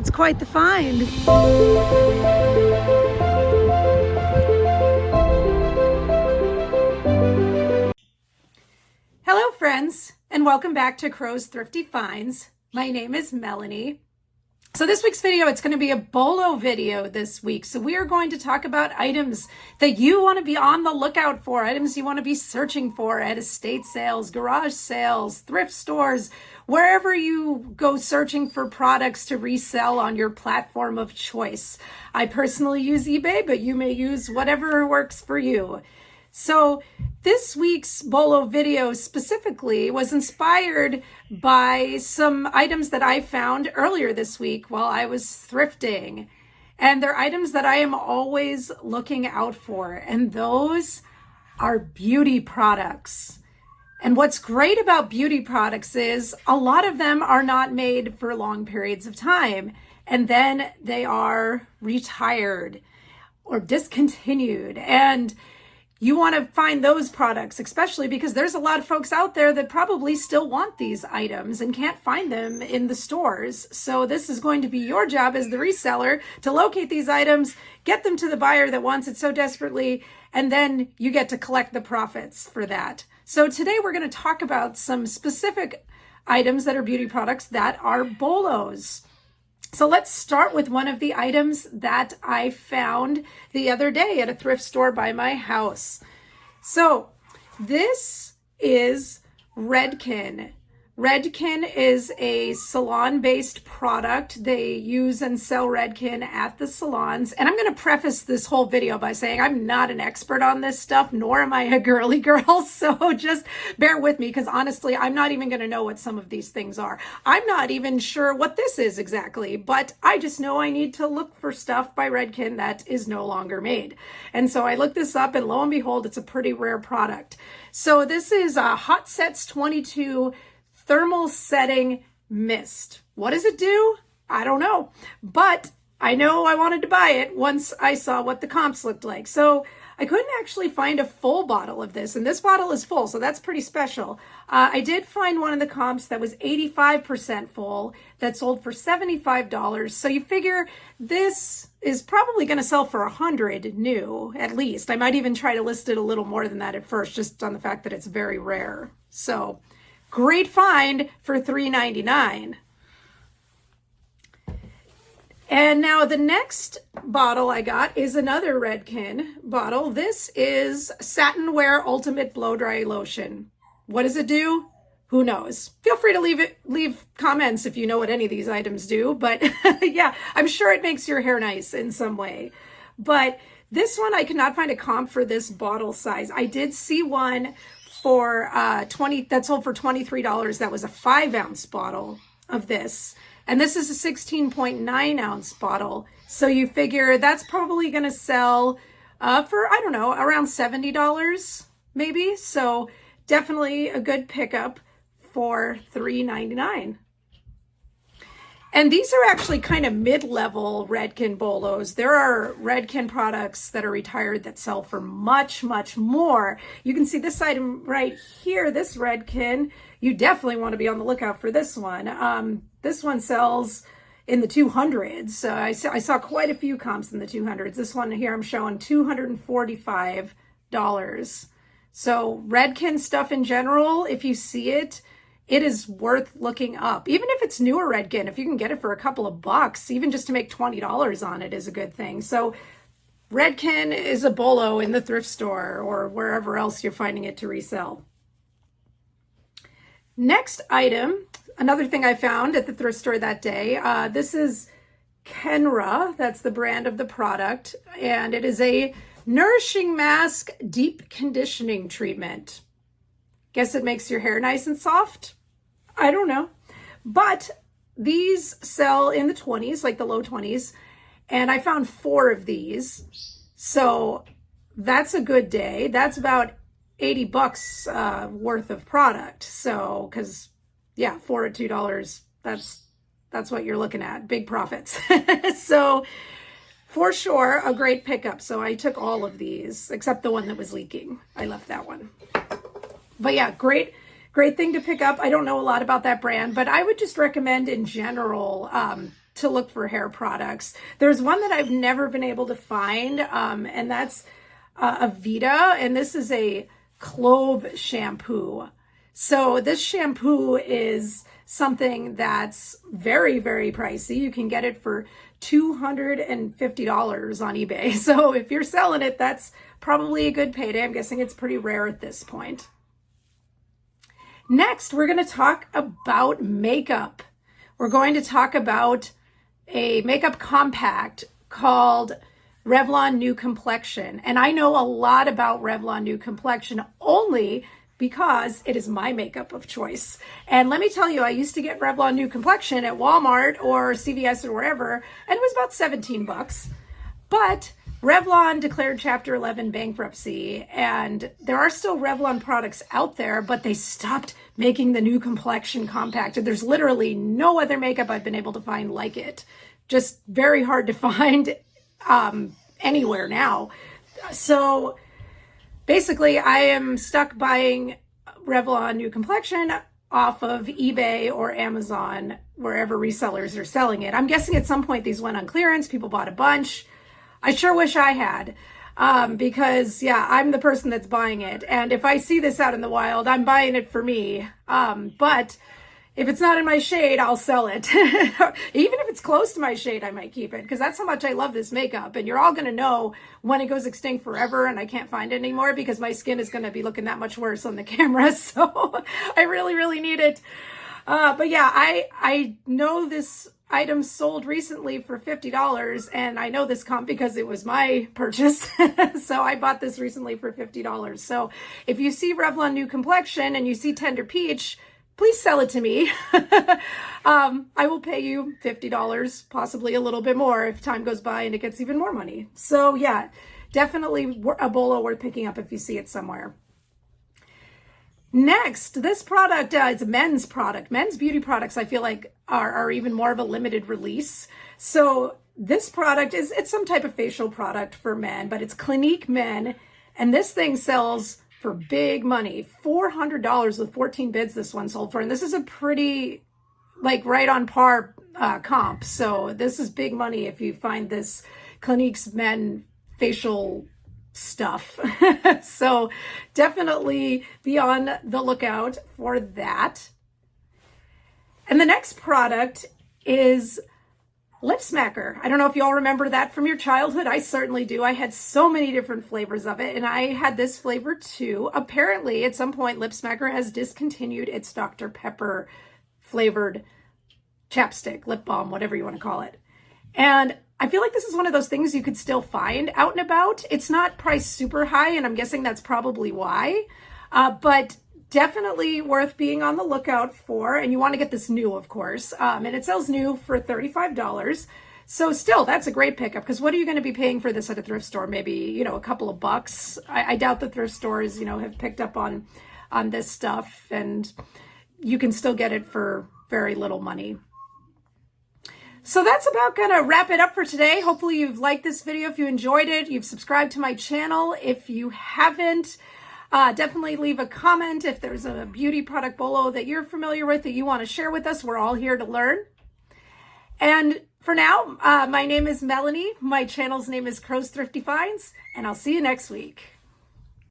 It's quite the find. Hello friends, and welcome back to Crow's Thrifty Finds. My name is Melanie. So this week's video, it's going to be a bolo video this week. So we are going to talk about items that you want to be on the lookout for, items you want to be searching for at estate sales, garage sales, thrift stores, wherever you go searching for products to resell on your platform of choice. I personally use eBay, but you may use whatever works for you. So this week's bolo video specifically was inspired by some items that I found earlier this week while I was thrifting. And they're items that I am always looking out for. And those are beauty products. And what's great about beauty products is a lot of them are not made for long periods of time. And then they are retired or discontinued. And you want to find those products, especially because there's a lot of folks out there that probably still want these items and can't find them in the stores. So this is going to be your job as the reseller to locate these items, get them to the buyer that wants it so desperately, and then you get to collect the profits for that. So today we're going to talk about some specific items that are beauty products that are bolos. So let's start with one of the items that I found the other day at a thrift store by my house. So this is Redken. Redken is a salon-based product. They use and sell Redken at the salons. And I'm going to preface this whole video by saying I'm not an expert on this stuff, nor am I a girly girl. So just bear with me, because honestly, I'm not even going to know what some of these things are. I'm not even sure what this is exactly, but I just know I need to look for stuff by Redken that is no longer made. And so I looked this up, and lo and behold, it's a pretty rare product. So this is a Hot Sets 22 thermal setting mist. What does it do? I don't know, but I know I wanted to buy it once I saw what the comps looked like. So I couldn't actually find a full bottle of this, and this bottle is full, so that's pretty special. I did find one of the comps that was 85% full that sold for $75. So you figure this is probably going to sell for $100 new, at least. I might even try to list it a little more than that at first, just on the fact that it's very rare. So great find for $3.99. And now the next bottle I got is another Redken bottle. This is Satin Wear Ultimate Blow Dry Lotion. What does it do? Who knows? Feel free to leave comments if you know what any of these items do. But yeah, I'm sure it makes your hair nice in some way. But this one, I could not find a comp for this bottle size. I did see one for that sold for $23. That was a 5-ounce bottle of this, and this is a 16.9-ounce bottle. So you figure that's probably going to sell for, I don't know, around $70 maybe. So definitely a good pickup for $3.99. And these are actually kind of mid-level Redken bolos. There are Redken products that are retired that sell for much, much more. You can see this item right here, this Redken. You definitely want to be on the lookout for this one. This one sells in the 200s. I saw quite a few comps in the 200s. This one here I'm showing $245. So Redken stuff in general, if you see it, it is worth looking up. Even if it's newer Redken, if you can get it for a couple of bucks, even just to make $20 on it is a good thing. So Redken is a bolo in the thrift store or wherever else you're finding it to resell. Next item, another thing I found at the thrift store that day. This is Kenra. That's the brand of the product. And it is a nourishing mask deep conditioning treatment. Guess it makes your hair nice and soft? I don't know. But these sell in the 20s, like the low 20s. And I found 4 of these. So that's a good day. That's about $80 worth of product. So, because yeah, 4 at $2, that's what you're looking at. Big profits. So for sure, a great pickup. So I took all of these, except the one that was leaking. I left that one. But yeah, great thing to pick up. I don't know a lot about that brand, but I would just recommend in general to look for hair products. There's one that I've never been able to find, and that's a Vita, and this is a clove shampoo. So this shampoo is something that's very, very pricey. You can get it for $250 on eBay. So if you're selling it, that's probably a good payday. I'm guessing it's pretty rare at this point. Next, we're going to talk about makeup. We're going to talk about a makeup compact called Revlon New Complexion. And I know a lot about Revlon New Complexion only because it is my makeup of choice. And let me tell you, I used to get Revlon New Complexion at Walmart or CVS or wherever, and it was about 17 bucks. But Revlon declared Chapter 11 bankruptcy, and there are still Revlon products out there, but they stopped making the New Complexion compact. And there's literally no other makeup I've been able to find like it. Just very hard to find anywhere now. So basically, I am stuck buying Revlon New Complexion off of eBay or Amazon, wherever resellers are selling it. I'm guessing at some point these went on clearance. People bought a bunch. I sure wish I had, because yeah, I'm the person that's buying it. And if I see this out in the wild, I'm buying it for me. But if it's not in my shade, I'll sell it. Even if it's close to my shade, I might keep it, because that's how much I love this makeup. And you're all going to know when it goes extinct forever and I can't find it anymore, because my skin is going to be looking that much worse on the camera. So I really, really need it. But yeah, I know this item sold recently for $50, and I know this comp because it was my purchase. So I bought this recently for $50. So if you see Revlon New Complexion and you see Tender Peach, please sell it to me. I will pay you $50, possibly a little bit more if time goes by and it gets even more money. So yeah, definitely a bolo worth picking up if you see it somewhere. Next, this product is a men's product. Men's beauty products, I feel like, are even more of a limited release. So this product it's some type of facial product for men, but it's Clinique Men, and this thing sells for big money. $400 with 14 bids this one sold for. And this is a pretty, like, right on par comp. So this is big money if you find this Clinique's Men facial stuff. So definitely be on the lookout for that. And the next product is Lip Smacker. I don't know if y'all remember that from your childhood. I certainly do. I had so many different flavors of it, and I had this flavor too. Apparently, at some point, Lip Smacker has discontinued its Dr. Pepper flavored chapstick, lip balm, whatever you want to call it. And I feel like this is one of those things you could still find out and about. It's not priced super high, and I'm guessing that's probably why. But definitely worth being on the lookout for. And you want to get this new, of course. And it sells new for $35. So still, that's a great pickup, because what are you going to be paying for this at a thrift store? Maybe, a couple of bucks. I doubt the thrift stores, have picked up on this stuff, and you can still get it for very little money. So that's about going to wrap it up for today. Hopefully you've liked this video. If you enjoyed it, you've subscribed to my channel. If you haven't, definitely leave a comment if there's a beauty product bolo that you're familiar with that you want to share with us. We're all here to learn. And for now, my name is Melanie. My channel's name is Crow's Thrifty Finds, and I'll see you next week.